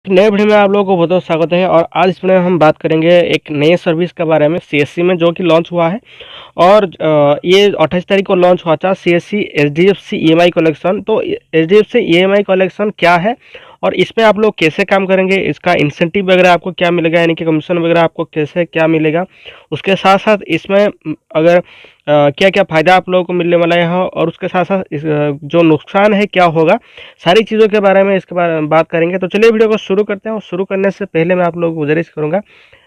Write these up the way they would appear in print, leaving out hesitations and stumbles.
नए वीडियो में आप लोगों को बहुत-बहुत स्वागत है। और आज इसमें हम बात करेंगे एक नए सर्विस के बारे में सीएससी में, जो कि लॉन्च हुआ है। और ये 28 तारीख को लॉन्च हुआ था, सीएससी एचडीएफसी ईएमआई कलेक्शन। तो एचडीएफसी ईएमआई कलेक्शन क्या है और इसमें आप लोग कैसे काम करेंगे, इसका इंसेंटिव वगैरह आपको क्या मिलेगा, यानी कि कमीशन वगैरह आपको कैसे क्या मिलेगा, उसके साथ साथ इसमें अगर क्या क्या फ़ायदा आप लोगों को मिलने वाला है और उसके साथ साथ जो नुकसान है क्या होगा, सारी चीज़ों के बारे में इसके बारे में बात करेंगे। तो चलिए वीडियो को शुरू करते हैं। और शुरू करने से पहले मैं आप लोगों को गुजारिश करूंगा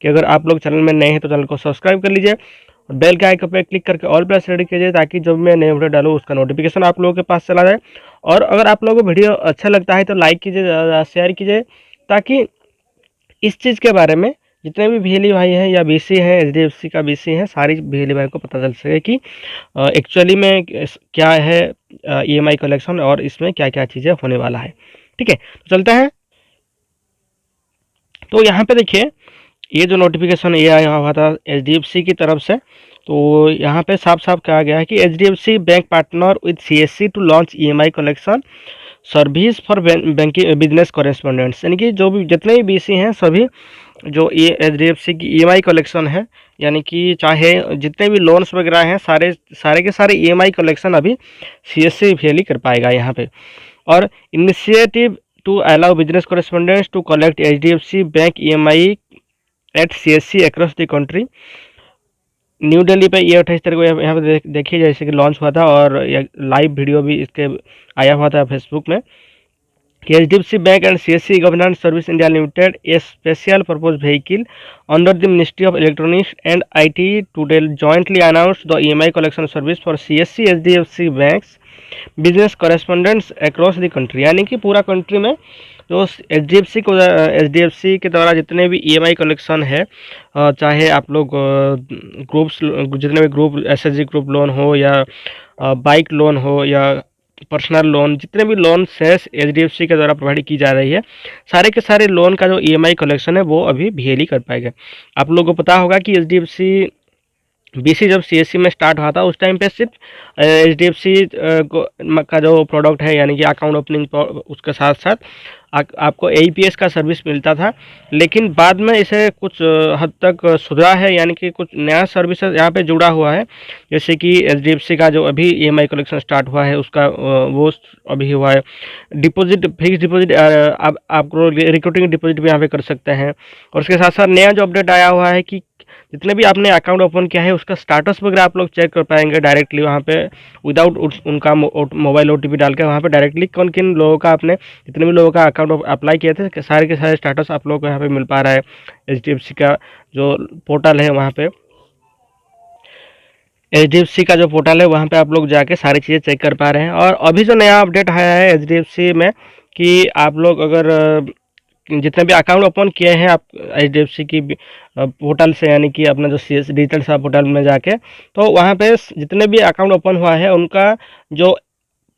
कि अगर आप लोग चैनल में नए हैं तो चैनल को सब्सक्राइब कर लीजिए और बेल के आइकन पर क्लिक करके ऑल प्रेस रेडी कीजिए, ताकि जब मैं नए वीडियो डालूँ उसका नोटिफिकेशन आप लोगों के पास चला जाए। और अगर आप लोगों को वीडियो अच्छा लगता है तो लाइक कीजिए, शेयर कीजिए, ताकि इस चीज़ के बारे में जितने भी वीएलई भाई हैं या बीसी हैं, एचडीएफसी का बीसी हैं, सारी वीएलई भाई को पता चल सके कि एक्चुअली में क्या है ईएमआई कलेक्शन और इसमें क्या क्या चीज़ें होने वाला है। ठीक है, तो चलते हैं। तो यहाँ पे देखिए, ये जो नोटिफिकेशन ये आया हुआ था एचडीएफसी की तरफ से, तो यहाँ पे साफ साफ कहा गया है कि HDFC bank partner with CSC to launch EMI collection service for banking business correspondents, यानी कि जो भी जितने भी बीसी हैं सभी जो ये एचडीएफसी की ईएमआई कलेक्शन है, यानी कि चाहे जितने भी लोन्स वगैरह हैं, सारे सारे के सारे ईएमआई कलेक्शन अभी सीएससी फेल ही कर पाएगा यहाँ पे। और initiative to allow business correspondents to collect HDFC bank EMI at CSC across the country. New Delhi पे ये 28 तारीख को यहाँ पे देखिए जैसे कि लॉन्च हुआ था, और लाइव वीडियो भी इसके आया हुआ था फेसबुक में कि HDFC bank and CSC governance service India limited A special purpose vehicle under the ministry of electronics and IT today jointly announced the EMI collection service for CSC HDFC banks business correspondents across the country, यानी कि पूरा country में जो HDFC के द्वारा जितने भी EMI collection है, चाहे आप लोग ग्रुप्स जितने भी ग्रुप एसएचजी ग्रुप लोन हो या बाइक लोन हो या पर्सनल लोन, जितने भी लोन है एचडीएफसी के द्वारा प्रोवाइड की जा रही है, सारे के सारे लोन का जो ईएमआई कलेक्शन है वो अभी वीएलई कर पाएगा। आप लोगों को पता होगा कि एचडीएफसी बीसी जब सीएससी में स्टार्ट हुआ था उस टाइम पे सिर्फ एचडीएफसी का जो प्रोडक्ट है, यानी कि अकाउंट ओपनिंग, उसके साथ साथ आपको एईपीएस का सर्विस मिलता था। लेकिन बाद में इसे कुछ हद तक सुधरा है, यानी कि कुछ नया सर्विस यहाँ पे जुड़ा हुआ है। जैसे कि एचडीएफसी का जो अभी ईएमआई कलेक्शन स्टार्ट हुआ है उसका वो अभी हुआ है। डिपॉजिट, फिक्स डिपॉजिट, आपको रिकरिंग डिपॉजिट भी यहाँ पे कर सकते हैं। और उसके साथ साथ नया जो अपडेट आया हुआ है कि जितने भी आपने अकाउंट ओपन किया है उसका स्टेटस वगैरह आप लोग चेक कर पाएंगे डायरेक्टली वहाँ पे, विदाउट उनका मोबाइल ओटीपी डाल के। वहाँ पे डायरेक्टली कौन किन लोगों का आपने जितने भी लोगों का अकाउंट अप्लाई किए थे, सारे के सारे स्टेटस आप लोगों को यहाँ पे मिल पा रहा है। एचडीएफसी का जो पोर्टल है वहाँ पे, एचडीएफसी का जो पोर्टल है वहाँ पे आप लोग जाके सारी चीज़ें चेक कर पा रहे हैं। और अभी जो नया अपडेट आया है एचडीएफसी में कि आप लोग अगर जितने भी अकाउंट ओपन किए हैं आप एचडीएफसी की पोर्टल से, यानी कि अपना जो सीएस डिजिटल सा पोर्टल में जाके, तो वहाँ पे जितने भी अकाउंट ओपन हुआ है उनका जो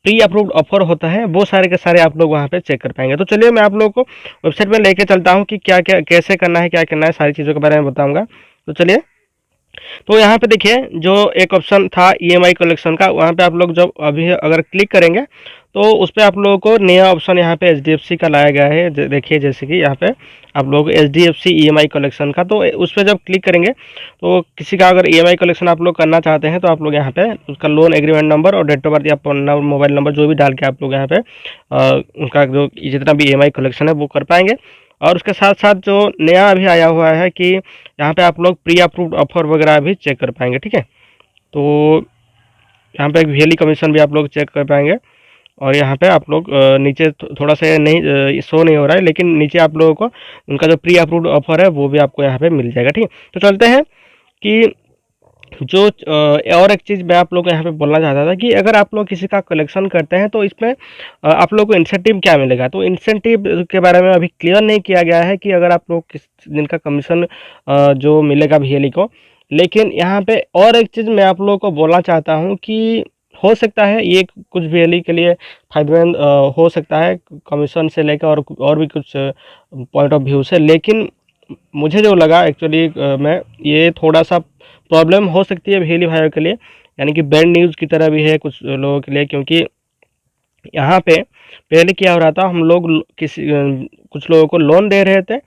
प्री अप्रूव्ड ऑफर होता है वो सारे के सारे आप लोग वहाँ पे चेक कर पाएंगे। तो चलिए मैं आप लोगों को वेबसाइट में लेके चलता हूँ कि क्या क्या कैसे करना है, क्या करना है, सारी चीज़ों के बारे में बताऊँगा। तो चलिए, तो यहाँ पे देखिए जो एक ऑप्शन था ईएमआई कलेक्शन का, वहाँ पे आप लोग जब अभी अगर क्लिक करेंगे तो उस पर आप लोगों को नया ऑप्शन यहाँ पे एचडीएफसी का लाया गया है। देखिए जैसे कि यहाँ पे आप लोग एचडीएफसी ईएमआई कलेक्शन का, तो उस पर जब क्लिक करेंगे तो किसी का अगर ईएमआई कलेक्शन आप लोग करना चाहते हैं तो आप लोग यहाँ पे उसका लोन एग्रीमेंट नंबर और डेट ऑफ बर्थ या मोबाइल नंबर जो भी डाल के आप लोग यहाँ पे उनका जो जितना भी ईएमआई कलेक्शन है वो कर पाएंगे। और उसके साथ साथ जो नया अभी आया हुआ है कि यहाँ पे आप लोग प्री अप्रूव्ड ऑफर वगैरह भी चेक कर पाएंगे। ठीक है, तो यहाँ पे एक वीएलई कमीशन भी आप लोग चेक कर पाएंगे। और यहाँ पे आप लोग नीचे थोड़ा सा नहीं शो नहीं हो रहा है, लेकिन नीचे आप लोगों को उनका जो प्री अप्रूव्ड ऑफर है वो भी आपको यहाँ पे मिल जाएगा। ठीक है, तो चलते हैं कि जो और एक चीज़ मैं आप लोग को यहाँ पे बोलना चाहता था कि अगर आप लोग किसी का कलेक्शन करते हैं तो इसमें आप लोग को इंसेंटिव क्या मिलेगा। तो इंसेंटिव के बारे में अभी क्लियर नहीं किया गया है कि अगर आप लोग किस जिनका कमीशन जो मिलेगा वीएलई को। लेकिन यहाँ पे और एक चीज़ मैं आप लोगों को बोलना चाहता हूँ कि हो सकता है ये कुछ वीएलई के लिए फायदेमंद हो सकता है कमीशन से लेकर और भी कुछ पॉइंट ऑफ व्यू से, लेकिन मुझे जो लगा एक्चुअली मैं ये थोड़ा सा प्रॉब्लम हो सकती है वीएलई भाइयों के लिए, यानी कि बैड न्यूज़ की तरह भी है कुछ लोगों के लिए। क्योंकि यहाँ पे पहले क्या हो रहा था, हम लोग किसी कुछ लोगों को लोन दे रहे थे,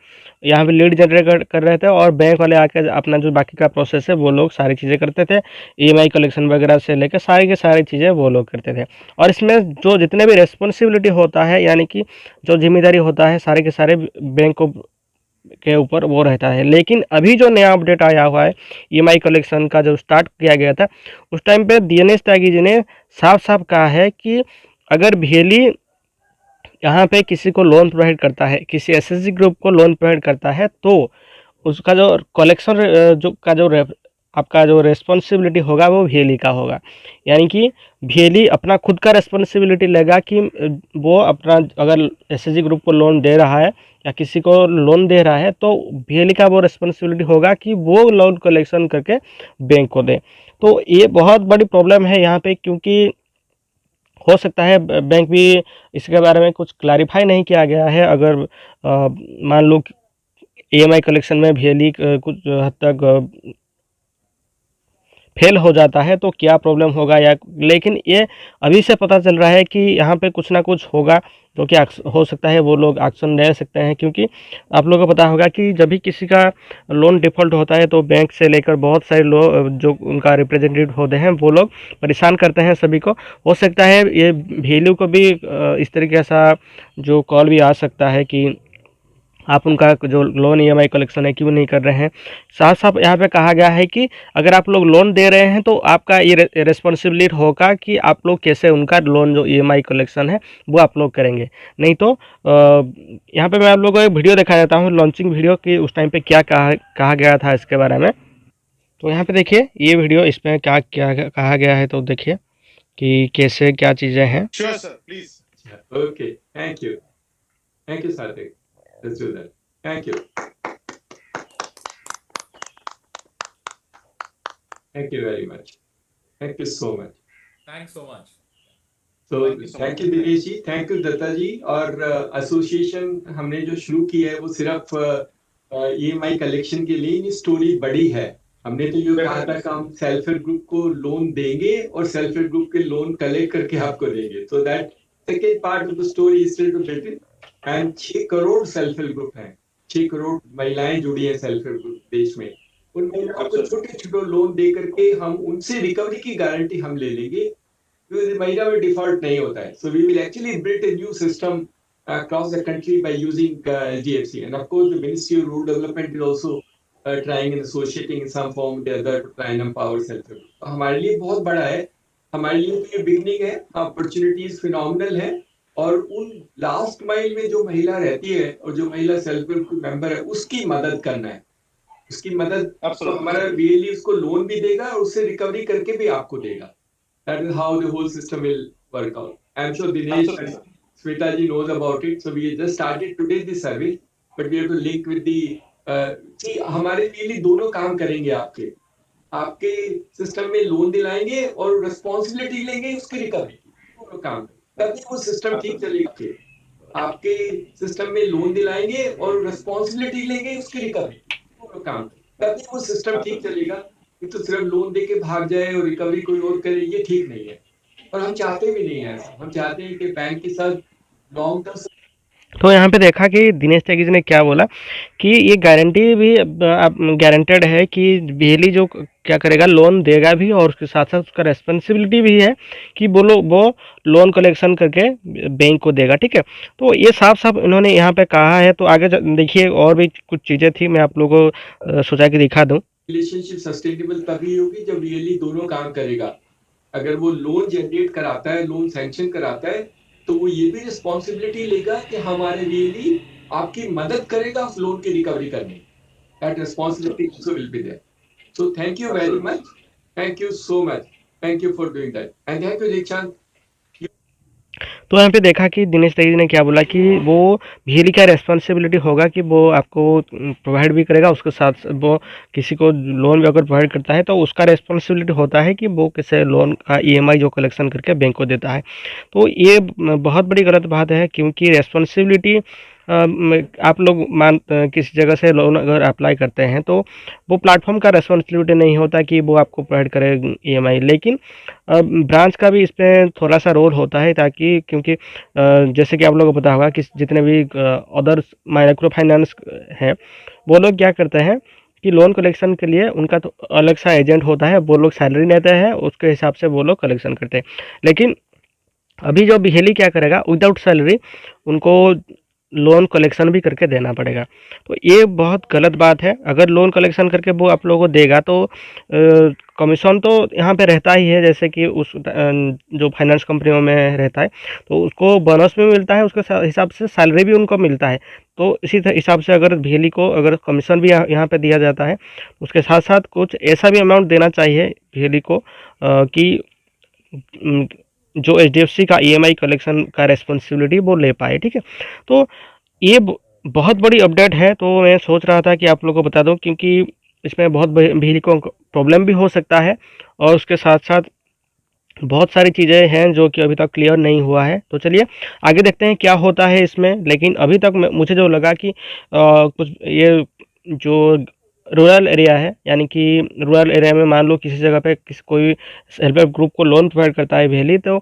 यहाँ पे लीड जनरेट कर रहे थे, और बैंक वाले आके अपना जो बाकी का प्रोसेस है वो लोग सारी चीज़ें करते थे, ईएमआई कलेक्शन वगैरह से लेकर सारी की सारी चीज़ें वो लोग करते थे। और इसमें जो जितने भी रेस्पॉन्सिबिलिटी होता है, यानी कि जो जिम्मेदारी होता है, सारे के सारे बैंक को के ऊपर वो रहता है। लेकिन अभी जो नया अपडेट आया हुआ है ईएमआई कलेक्शन का, जो स्टार्ट किया गया था, उस टाइम पे दिनेश त्यागी जी ने साफ साफ कहा है कि अगर भेली यहाँ पे किसी को लोन प्रोवाइड करता है, किसी एसएचजी ग्रुप को लोन प्रोवाइड करता है, तो उसका जो कलेक्शन जो का जो आपका जो रेस्पॉन्सिबिलिटी होगा वो भेली का होगा। यानी कि भेली अपना खुद का रेस्पॉन्सिबिलिटी लेगा कि वो अपना अगर एसएचजी ग्रुप को लोन दे रहा है या किसी को लोन दे रहा है, तो भेली का वो रेस्पॉन्सिबिलिटी होगा कि वो लोन कलेक्शन करके बैंक को दे। तो ये बहुत बड़ी प्रॉब्लम है यहाँ पे, क्योंकि हो सकता है बैंक भी इसके बारे में कुछ क्लैरिफाई नहीं किया गया है। अगर मान लो ईएमआई कलेक्शन में भेली कुछ हद तक फेल हो जाता है तो क्या प्रॉब्लम होगा, या लेकिन ये अभी से पता चल रहा है कि यहाँ पे कुछ ना कुछ होगा, जो कि हो सकता है वो लोग एक्शन ले सकते हैं। क्योंकि आप लोगों को पता होगा कि जब भी किसी का लोन डिफ़ॉल्ट होता है तो बैंक से लेकर बहुत सारे लोग जो उनका रिप्रेजेंटेटिव होते हैं वो लोग परेशान करते हैं सभी को। हो सकता है ये वैल्यू को भी इस तरीके सा जो कॉल भी आ सकता है कि आप उनका जो लोन ईएमआई कलेक्शन है क्यों नहीं कर रहे हैं। साफ साफ यहाँ पे कहा गया है कि अगर आप लोग लोन दे रहे हैं तो आपका ये रिस्पॉन्सिबिलिटी होगा कि आप लोग कैसे उनका लोन जो ईएमआई कलेक्शन है वो आप लोग करेंगे। नहीं तो यहाँ पे मैं आप लोगों को एक वीडियो दिखा देता हूँ, लॉन्चिंग वीडियो, कि उस टाइम पे क्या कहा गया था इसके बारे में। तो यहाँ पे देखिए ये वीडियो, इसमें क्या क्या कहा गया है, तो देखिए कि कैसे क्या चीज़ें हैं। Sure, sir. Please. Okay. Thank you. Thank you, Sadik. Let's do that. Thank you. Thank you very much. Thank you so much. Thanks so much. So thank you Dinesh ji, thank you Datta ji. और एसोसिएशन हमने जो शुरू की है वो सिर्फ EMI collection के लिए नहीं, स्टोरी बड़ी है। हमने तो ये कहा था कि हम सेल्फ हेल्प ग्रुप को लोन देंगे और सेल्फ हेल्प ग्रुप के लोन कलेक्ट करके आपको देंगे। तो that second part of the story is still to build it. And 6 crore self help group हैं, 6 करोड़ महिलाएं जुड़ी हैं सेल्फ हेल्प ग्रुप देश में। उन महिलाओं को छोटे छोटे लोन दे करके हम उनसे रिकवरी की गारंटी हम ले लेंगे, क्योंकि महिला में डिफॉल्ट नहीं होता है। So we will actually build a new system across the country by using HDFC, and of course the Ministry of Rural Development is also trying and associating in some form with the other to try and empower self help. हमारे लिए बहुत बड़ा है, हमारे लिए तो ये beginning है, अपॉर्चुनिटीज फिनोमिनल है। और उन लास्ट माइल में जो महिला रहती है और जो महिला सेल्फ हेल्प मेंबर है उसकी मदद करना है, उसकी मदद। तो हमारा बीएलई उसको लोन भी देगा और उससे रिकवरी करके भी आपको देगा। That is how the whole system will work out. I'm sure Dinesh and Smita ji knows about it. So we just started today the survey, but we have to link with the see हमारे लिए दोनों काम करेंगे। आपके system में loan दिलाएंगे और responsibility लेंगे उसकी रिकवरी की, दोनों काम तभी वो सिस्टम ठीक चलेगा। आपके सिस्टम में लोन दिलाएंगे और रिस्पॉन्सिबिलिटी लेंगे उसकी रिकवरी की, दोनों काम तभी वो सिस्टम ठीक चलेगा। तो सिर्फ लोन देके भाग जाए और रिकवरी कोई और करे, ये ठीक नहीं है और हम चाहते भी नहीं है। हम चाहते हैं कि बैंक के साथ लॉन्ग टर्म। तो यहाँ पे देखा कि दिनेश त्यागी जी ने क्या बोला कि ये गारंटी भी गारंटेड है कि बिजली जो क्या करेगा, लोन देगा भी, और उसके साथ साथ उसका रेस्पॉन्सिबिलिटी भी है कि वो लोन कलेक्शन करके बैंक को देगा। ठीक है, तो ये साफ साफ इन्होंने यहाँ पे कहा है। तो आगे देखिए और भी कुछ चीज़ें थी, मैं आप लोगों को सोचा कि दिखा दूँ। रिलेशनशिप सस्टेनेबल तभी होगी जब रियली दोनों काम करेगा। अगर वो लोन जनरेट कराता है, लोन सैंक्शन कराता है, तो वो ये भी रिस्पॉन्सिबिलिटी लेगा कि हमारे रियली आपकी मदद करेगा उस लोन की रिकवरी करने। That responsibility also will be there. So thank you very much, thank you so much, thank you for doing that and thank you Dikshant. तो यहाँ पे देखा कि दिनेश त्यागी ने क्या बोला कि वो बिजली का रेस्पॉन्सिबिलिटी होगा कि वो आपको प्रोवाइड भी करेगा, उसके साथ वो किसी को लोन भी अगर प्रोवाइड करता है तो उसका रेस्पॉन्सिबिलिटी होता है कि वो किसी लोन का ईएमआई जो कलेक्शन करके बैंक को देता है। तो ये बहुत बड़ी गलत बात है, क्योंकि रेस्पॉन्सिबिलिटी आप लोग किसी जगह से लोन अगर अप्लाई करते हैं तो वो प्लेटफॉर्म का रेस्पॉन्सिबिलिटी नहीं होता कि वो आपको प्रोवाइड करे ईएमआई, लेकिन ब्रांच का भी इसमें थोड़ा सा रोल होता है, ताकि क्योंकि जैसे कि आप लोगों को पता होगा कि जितने भी अदर माइक्रो फाइनेंस हैं वो लोग क्या करते हैं कि लोन कलेक्शन के लिए उनका तो अलग सा एजेंट होता है, वो लोग सैलरी लेते हैं, उसके हिसाब से वो लोग कलेक्शन करते हैं। लेकिन अभी जो बिहेली क्या करेगा, विदाउट सैलरी उनको लोन कलेक्शन भी करके देना पड़ेगा। तो ये बहुत गलत बात है। अगर लोन कलेक्शन करके वो आप लोगों को देगा तो कमीशन तो यहाँ पे रहता ही है, जैसे कि उस जो फाइनेंस कंपनियों में रहता है तो उसको बोनस भी मिलता है, उसके हिसाब से सैलरी भी उनको मिलता है। तो इसी हिसाब से अगर बिहेली को अगर कमीशन भी यहाँ पे दिया जाता है, उसके साथ साथ कुछ ऐसा भी अमाउंट देना चाहिए बिहेली को कि जो एचडीएफसी का ईएमआई कलेक्शन का रेस्पॉन्सिबिलिटी वो ले पाए। ठीक है, तो ये बहुत बड़ी अपडेट है, तो मैं सोच रहा था कि आप लोगों को बता दूं, क्योंकि इसमें बहुत बिजली को प्रॉब्लम भी हो सकता है और उसके साथ साथ बहुत सारी चीज़ें हैं जो कि अभी तक क्लियर नहीं हुआ है। तो चलिए आगे देखते हैं क्या होता है इसमें। लेकिन अभी तक मुझे जो लगा कि कुछ ये जो रूरल एरिया है, यानी कि रूरल एरिया में मान लो किसी जगह पे कोई सेल्फ हेल्प ग्रुप को लोन प्रोवाइड करता है बिहेली, तो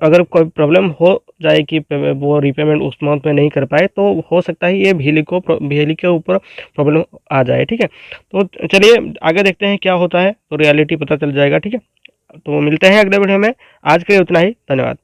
अगर कोई प्रॉब्लम हो जाए कि वो रीपेमेंट उस मंथ में नहीं कर पाए, तो हो सकता है ये बिहेली के ऊपर प्रॉब्लम आ जाए। ठीक है, तो चलिए आगे देखते हैं क्या होता है, तो रियलिटी पता चल जाएगा। ठीक है, तो मिलते हैं अगले वीडियो में। आज के लिए उतना ही, धन्यवाद।